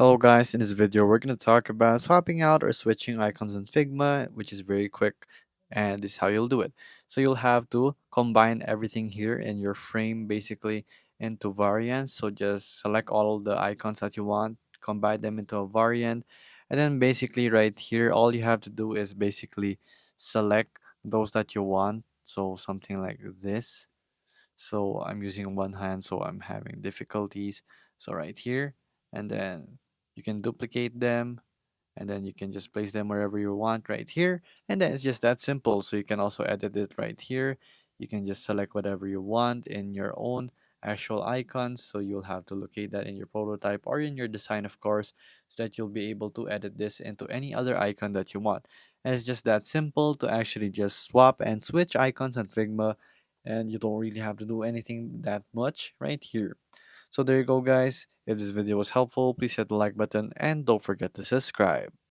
Hello guys, in this video we're going to talk about swapping out or switching icons in Figma, which is very quick, and this is how you'll do it. So you'll have to combine everything here in your frame basically into variants. So just select all the icons that you want, combine them into a variant, and then basically right here all you have to do is basically select those that you want. So something like this. So I'm using one hand, so I'm having difficulties. So right here, and then you can duplicate them, and then you can just place them wherever you want right here, and then it's just that simple. So you can also edit it right here. You can just select whatever you want in your own actual icons, so you'll have to locate that in your prototype or in your design, of course, so that you'll be able to edit this into any other icon that you want. And it's just that simple to actually just swap and switch icons on Figma, and you don't really have to do anything that much right here. So there you go, guys. If this video was helpful, please hit the like button and don't forget to subscribe.